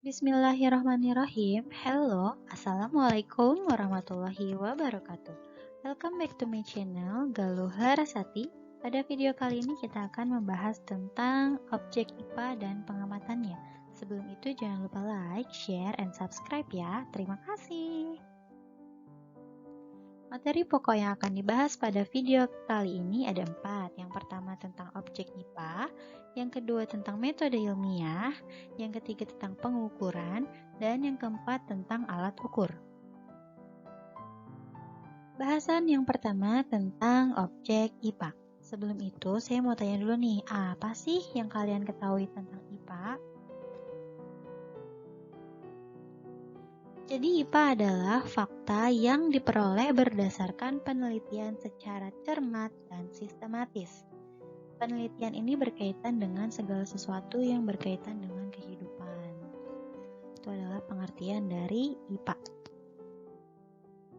Bismillahirrahmanirrahim. Hello, Assalamualaikum warahmatullahi wabarakatuh. Welcome back to my channel Galuh Larasati. Pada video kali ini kita akan membahas tentang objek IPA dan pengamatannya. Sebelum itu jangan lupa like, share, and subscribe ya. Terima kasih. Materi pokok yang akan dibahas pada video kali ini ada 4. Yang pertama tentang objek IPA, yang kedua tentang metode ilmiah, yang ketiga tentang pengukuran, dan yang keempat tentang alat ukur. Bahasan yang pertama tentang objek IPA. Sebelum itu saya mau tanya dulu nih, apa sih yang kalian ketahui tentang IPA? Jadi IPA adalah fakta yang diperoleh berdasarkan penelitian secara cermat dan sistematis. Penelitian ini berkaitan dengan segala sesuatu yang berkaitan dengan kehidupan. Itu adalah pengertian dari IPA.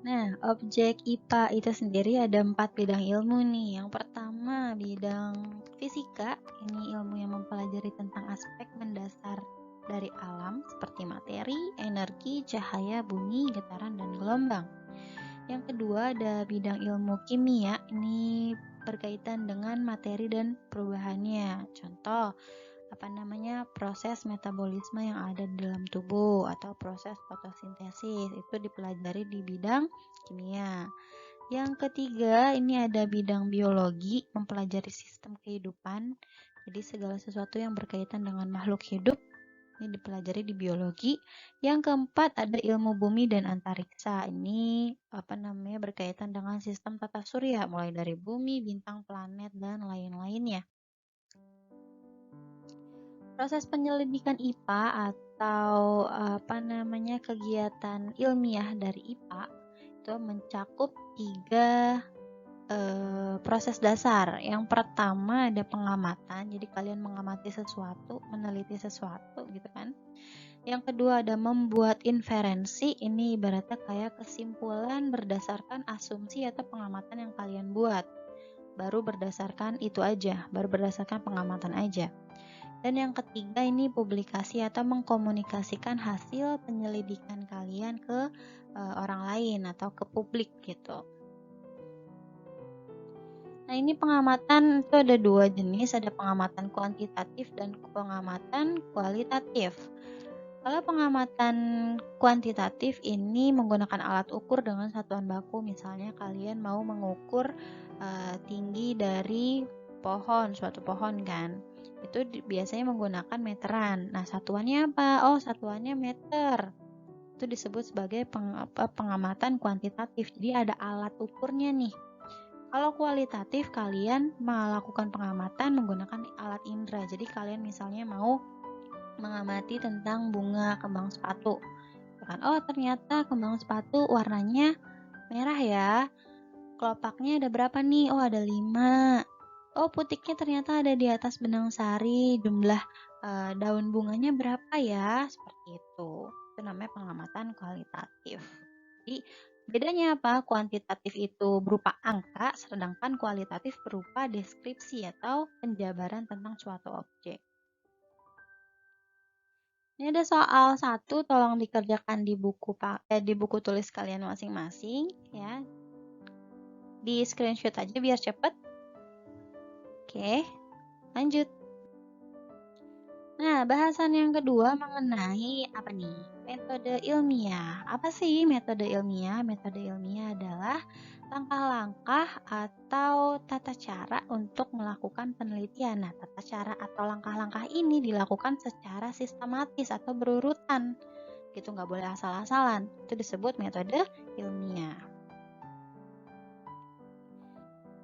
Nah, objek IPA itu sendiri ada 4 bidang ilmu nih. Yang pertama, bidang fisika. Ini ilmu yang mempelajari tentang aspek mendasar dari alam seperti materi, energi, cahaya, bumi, getaran, dan gelombang. Yang kedua ada bidang ilmu kimia, ini berkaitan dengan materi dan perubahannya. Contoh, proses metabolisme yang ada di dalam tubuh atau proses fotosintesis itu dipelajari di bidang kimia. Yang ketiga ini ada bidang biologi, mempelajari sistem kehidupan. Jadi segala sesuatu yang berkaitan dengan makhluk hidup ini dipelajari di biologi. Yang keempat ada ilmu bumi dan antariksa. Ini berkaitan dengan sistem tata surya, mulai dari bumi, bintang, planet, dan lain-lainnya. Proses penyelidikan IPA atau kegiatan ilmiah dari IPA itu mencakup 3 proses dasar. Yang pertama ada pengamatan, jadi kalian mengamati sesuatu, meneliti sesuatu gitu kan. Yang kedua ada membuat inferensi, ini ibaratnya kayak kesimpulan berdasarkan asumsi atau pengamatan yang kalian buat. Baru berdasarkan itu aja, baru berdasarkan pengamatan aja. Dan yang ketiga ini publikasi atau mengkomunikasikan hasil penyelidikan kalian ke orang lain atau ke publik gitu. Nah, ini pengamatan itu ada 2 jenis, ada pengamatan kuantitatif dan pengamatan kualitatif. Kalau pengamatan kuantitatif ini menggunakan alat ukur dengan satuan baku, misalnya kalian mau mengukur tinggi dari pohon, suatu pohon kan, itu biasanya menggunakan meteran. Nah, satuannya apa? Oh, satuannya meter. Itu disebut sebagai pengamatan kuantitatif. Jadi ada alat ukurnya nih. Kalau kualitatif, kalian melakukan pengamatan menggunakan alat indera. Jadi kalian misalnya mau mengamati tentang bunga kembang sepatu. Oh, ternyata kembang sepatu warnanya merah ya. Kelopaknya ada berapa nih? Oh, ada 5. Oh, putiknya ternyata ada di atas benang sari. Jumlah daun bunganya berapa ya? Seperti itu. Itu namanya pengamatan kualitatif. Jadi bedanya apa? Kuantitatif itu berupa angka, sedangkan kualitatif berupa deskripsi atau penjabaran tentang suatu objek. Ini ada soal 1, tolong dikerjakan di buku tulis kalian masing-masing ya. Di screenshot aja biar cepet. Oke, lanjut. Nah, bahasan yang kedua mengenai apa nih? Metode ilmiah. Apa sih metode ilmiah? Metode ilmiah adalah langkah-langkah atau tata cara untuk melakukan penelitian. Nah, tata cara atau langkah-langkah ini dilakukan secara sistematis atau berurutan. Gitu, nggak boleh asal-asalan. Itu disebut metode ilmiah.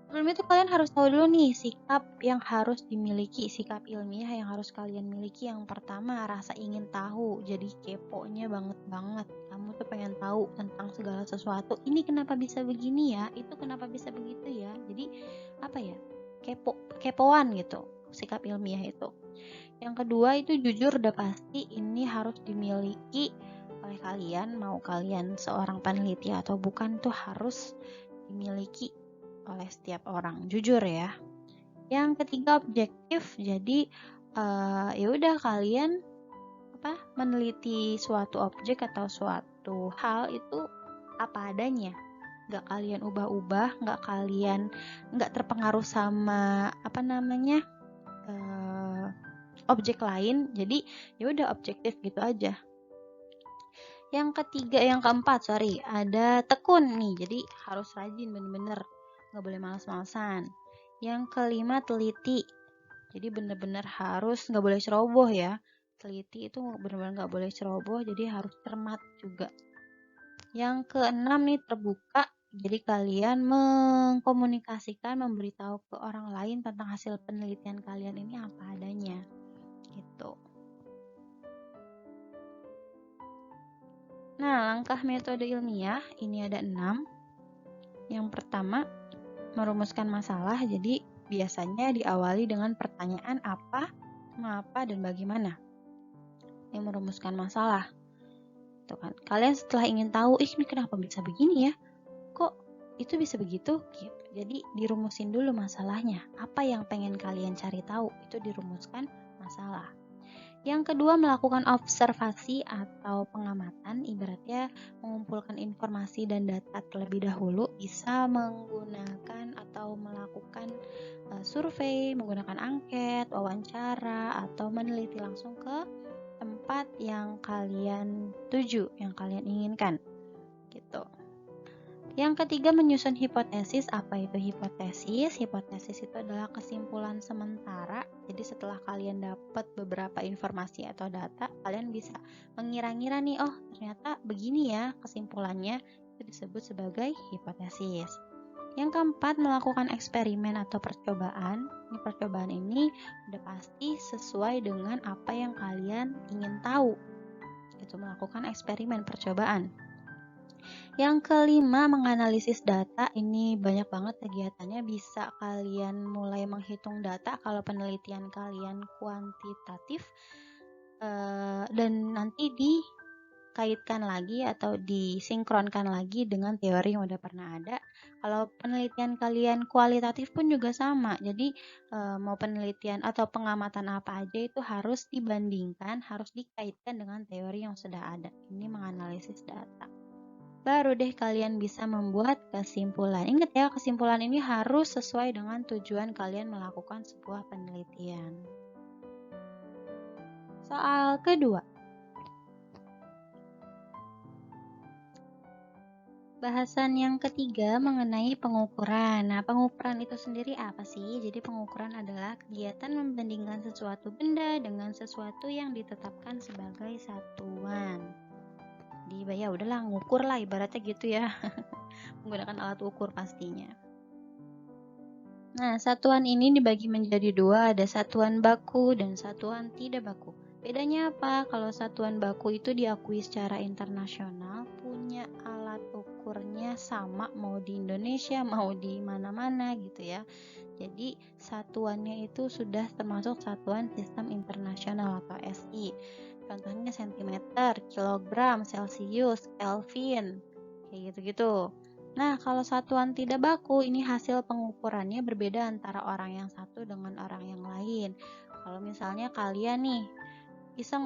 Sebelum itu kalian harus tahu dulu nih sikap yang harus dimiliki, sikap ilmiah yang harus kalian miliki. Yang pertama, rasa ingin tahu. Jadi kepo-nya banget. Kamu tuh pengen tahu tentang segala sesuatu. Ini kenapa bisa begini ya? Itu kenapa bisa begitu ya? Jadi kepoan gitu. Sikap ilmiah itu. Yang kedua itu jujur udah pasti ini harus dimiliki oleh kalian, mau kalian seorang peneliti atau bukan, tuh harus dimiliki oleh setiap orang, jujur ya. Yang ketiga objektif, jadi ya udah kalian meneliti suatu objek atau suatu hal itu apa adanya. Nggak kalian ubah-ubah, nggak terpengaruh sama objek lain. Jadi ya udah objektif gitu aja. Yang keempat, ada tekun nih. Jadi harus rajin bener-bener, nggak boleh malas-malasan. Yang kelima, teliti. Jadi bener-bener harus nggak boleh ceroboh ya. Teliti itu bener-bener nggak boleh ceroboh, jadi harus cermat juga. Yang keenam nih, terbuka. Jadi kalian mengkomunikasikan, memberitahu ke orang lain tentang hasil penelitian kalian ini apa adanya. Gitu. Nah, langkah metode ilmiah ini ada 6. Yang pertama, merumuskan masalah. Jadi biasanya diawali dengan pertanyaan apa, mengapa, dan bagaimana. Yang merumuskan masalah. Tuh kan. Kalian setelah ingin tahu, ini kenapa bisa begini ya? Kok itu bisa begitu? Gitu. Jadi dirumusin dulu masalahnya. Apa yang pengen kalian cari tahu? Itu dirumuskan masalah. Yang kedua, melakukan observasi atau pengamatan, ibaratnya mengumpulkan informasi dan data terlebih dahulu, bisa menggunakan atau melakukan survei, menggunakan angket, wawancara, atau meneliti langsung ke tempat yang kalian tuju, yang kalian inginkan. Gitu. Yang ketiga, menyusun hipotesis. Apa itu hipotesis? Hipotesis itu adalah kesimpulan sementara. Jadi setelah kalian dapat beberapa informasi atau data, kalian bisa mengira-ngira nih, oh ternyata begini ya kesimpulannya. Itu disebut sebagai hipotesis. Yang keempat, melakukan eksperimen atau percobaan. Percobaan ini udah pasti sesuai dengan apa yang kalian ingin tahu. Itu melakukan eksperimen percobaan. Yang kelima, menganalisis data. Ini banyak banget kegiatannya, bisa kalian mulai menghitung data kalau penelitian kalian kuantitatif, dan nanti dikaitkan lagi atau disinkronkan lagi dengan teori yang udah pernah ada. Kalau penelitian kalian kualitatif pun juga sama. Jadi mau penelitian atau pengamatan apa aja itu harus dibandingkan, harus dikaitkan dengan teori yang sudah ada. Ini menganalisis data. Baru deh kalian bisa membuat kesimpulan. Ingat ya, kesimpulan ini harus sesuai dengan tujuan kalian melakukan sebuah penelitian. Soal kedua. Bahasan yang ketiga mengenai pengukuran. Nah, pengukuran itu sendiri apa sih? Jadi pengukuran adalah kegiatan membandingkan sesuatu benda dengan sesuatu yang ditetapkan sebagai satuan. Ya udahlah, ngukur lah ibaratnya gitu ya. Menggunakan alat ukur pastinya. Nah, satuan ini dibagi menjadi dua, ada satuan baku dan satuan tidak baku. Bedanya apa? Kalau satuan baku itu diakui secara internasional, punya alat ukurnya sama, mau di Indonesia, mau di mana-mana gitu ya. Jadi satuannya itu sudah termasuk satuan sistem internasional atau SI. Contohnya sentimeter, kilogram, celcius, kelvin, kayak gitu-gitu. Nah, kalau satuan tidak baku, ini hasil pengukurannya berbeda antara orang yang satu dengan orang yang lain. Kalau misalnya kalian nih iseng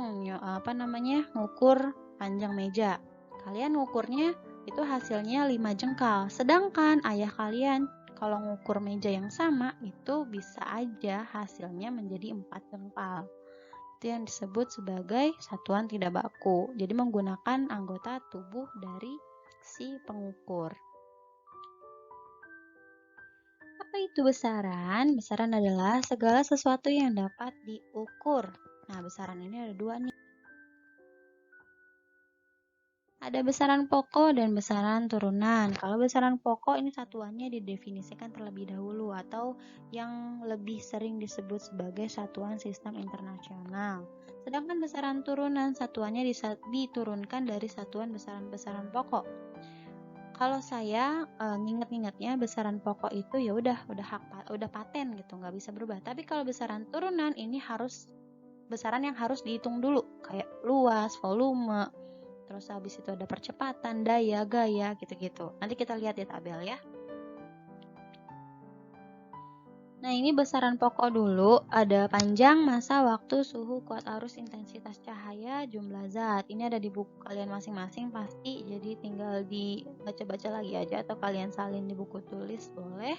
ngukur panjang meja. Kalian ngukurnya itu hasilnya 5 jengkal. Sedangkan ayah kalian kalau ngukur meja yang sama itu bisa aja hasilnya menjadi 4 jengkal. Itu yang disebut sebagai satuan tidak baku. Jadi menggunakan anggota tubuh dari si pengukur. Apa itu besaran? Besaran adalah segala sesuatu yang dapat diukur. Nah, besaran ini ada dua nih. Ada besaran pokok dan besaran turunan. Kalau besaran pokok ini satuannya didefinisikan terlebih dahulu atau yang lebih sering disebut sebagai satuan sistem internasional. Sedangkan besaran turunan satuannya diturunkan dari satuan besaran-besaran pokok. Kalau saya nginget-ngingetnya besaran pokok itu ya udah paten gitu, nggak bisa berubah. Tapi kalau besaran turunan ini harus besaran yang harus dihitung dulu, kayak luas, volume, terus habis itu ada percepatan, daya, gaya, gitu-gitu. Nanti kita lihat di tabel ya. Nah, ini besaran pokok dulu, ada panjang, masa, waktu, suhu, kuat arus, intensitas cahaya, jumlah zat. Ini ada di buku kalian masing-masing pasti, jadi tinggal dibaca-baca lagi aja atau kalian salin di buku tulis boleh.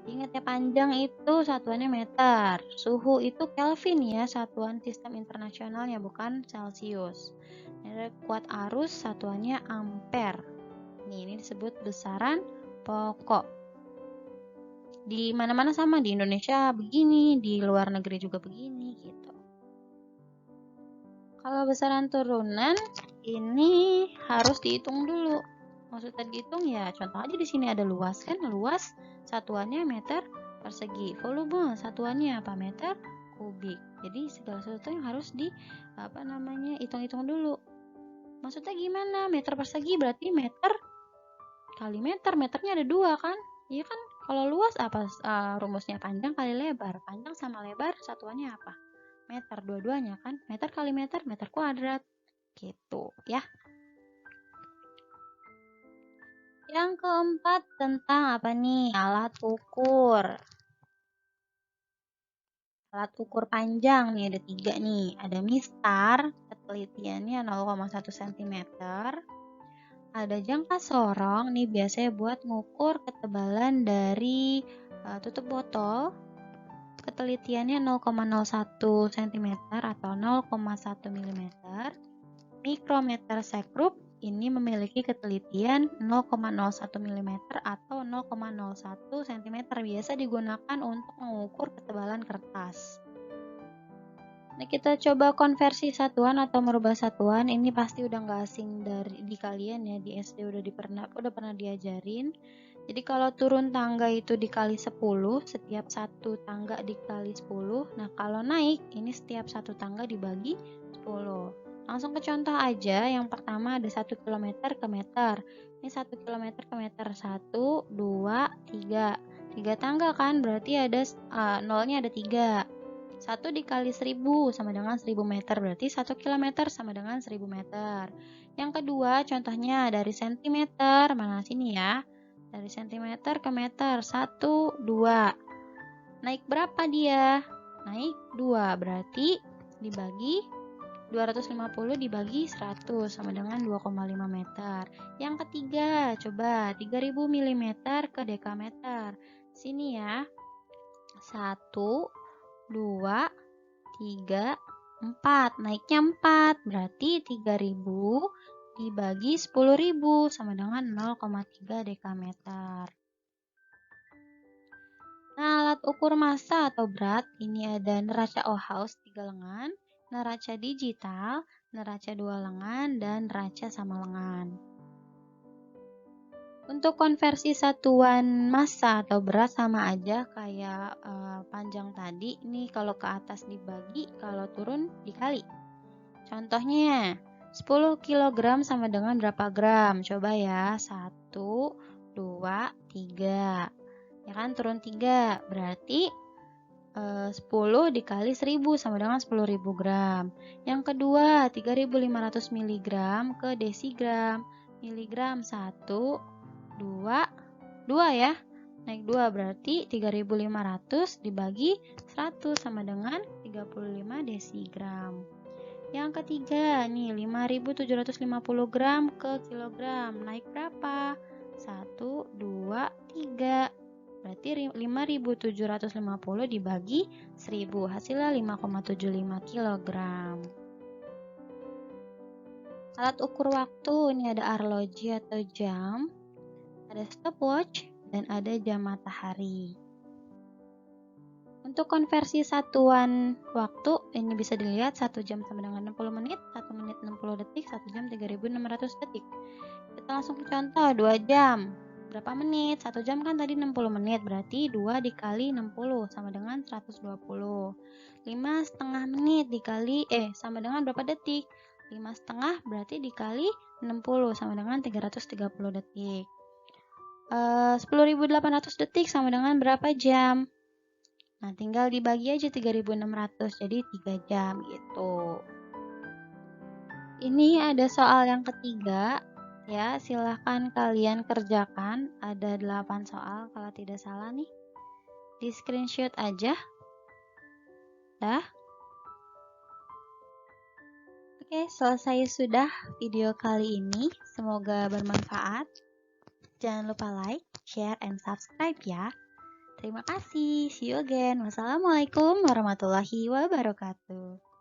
Ingat ya, panjang itu satuannya meter, suhu itu Kelvin ya, satuan sistem internasionalnya bukan Celcius. Kuat arus satuannya ampere. Ini disebut besaran pokok. Di mana-mana sama, di Indonesia begini, di luar negeri juga begini gitu. Kalau besaran turunan ini harus dihitung dulu. Maksudnya dihitung ya, contoh aja di sini ada luas kan, luas satuannya meter persegi, volume satuannya apa, meter kubik. Jadi segala sesuatu yang harus hitung-hitung dulu. Maksudnya gimana? Meter persegi berarti meter kali meter, meternya ada 2 kan? Iya kan? Kalau luas apa rumusnya? Panjang kali lebar. Panjang sama lebar satuannya apa? Meter, dua-duanya kan? Meter kali meter, meter kuadrat. Gitu ya. Yang keempat tentang apa nih? Alat ukur. Alat ukur panjang nih ada 3 nih. Ada mistar, ketelitiannya 0,1 cm. Ada jangka sorong, nih biasanya buat ngukur ketebalan dari tutup botol. Ketelitiannya 0,01 cm atau 0,1 mm. Mikrometer sekrup ini memiliki ketelitian 0,01 mm atau 0,01 cm. Biasa digunakan untuk mengukur ketebalan kertas. Nah, kita coba konversi satuan atau merubah satuan. Ini pasti udah nggak asing di kalian ya, di SD udah pernah diajarin. Jadi kalau turun tangga itu dikali 10, setiap satu tangga dikali 10. Nah, kalau naik ini setiap satu tangga dibagi 10. Langsung ke contoh aja. Yang pertama ada 1 km ke meter. Ini 1 km ke meter. 1, 2, 3. 3 tangga kan, berarti ada nolnya ada 3. 1 dikali 1000 sama dengan 1000 meter, berarti 1 km sama dengan 1000 meter. Yang kedua contohnya dari sentimeter, mana sini ya, dari sentimeter ke meter, 1, 2. Naik berapa dia? Naik 2, berarti dibagi 250 dibagi 100 sama dengan 2,5 meter. Yang ketiga, coba 3000 mm ke dekameter. Sini ya, 1, 2, 3, 4. Naiknya 4. Berarti 3000 dibagi 10.000 sama dengan 0,3 dekameter. Nah, alat ukur massa atau berat ini ada neraca Ohaus 3 lengan, neraca digital, neraca 2 lengan, dan neraca sama lengan. Untuk konversi satuan massa atau berat sama aja kayak panjang tadi. Ini kalau ke atas dibagi, kalau turun dikali. Contohnya 10 kg sama dengan berapa gram? Coba ya, 1, 2, 3. Ya kan, turun 3. Berarti 10 dikali 1000 sama dengan 10.000 gram. Yang kedua, 3.500 mg ke desigram. Miligram 1, 2 ya. Naik 2 berarti 3.500 dibagi 100 sama dengan 35 desigram. Yang ketiga nih 5.750 gram ke kilogram. Naik berapa? 1, 2, 3. Berarti 5.750 dibagi 1000. Hasilnya 5,75 kilogram. Alat ukur waktu ini ada arloji atau jam, ada stopwatch, dan ada jam matahari. Untuk konversi satuan waktu ini bisa dilihat 1 jam sama dengan 60 menit, 1 menit 60 detik, 1 jam 3.600 detik. Kita langsung ke contoh 2 jam. Berapa menit? 1 jam kan tadi 60 menit, berarti 2 dikali 60 sama dengan 120. 5,5 menit dikali sama dengan berapa detik? 5,5 berarti dikali 60 sama dengan 330 detik. 10.800 detik sama dengan berapa jam? Nah, tinggal dibagi aja 3.600, jadi 3 jam gitu. Ini ada soal yang ketiga, ya, silahkan kalian kerjakan. Ada 8 soal kalau tidak salah nih. di screenshot aja. Dah. Oke, selesai sudah video kali ini. Semoga bermanfaat. Jangan lupa like, share, and subscribe ya. Terima kasih. See you again. Wassalamualaikum warahmatullahi wabarakatuh.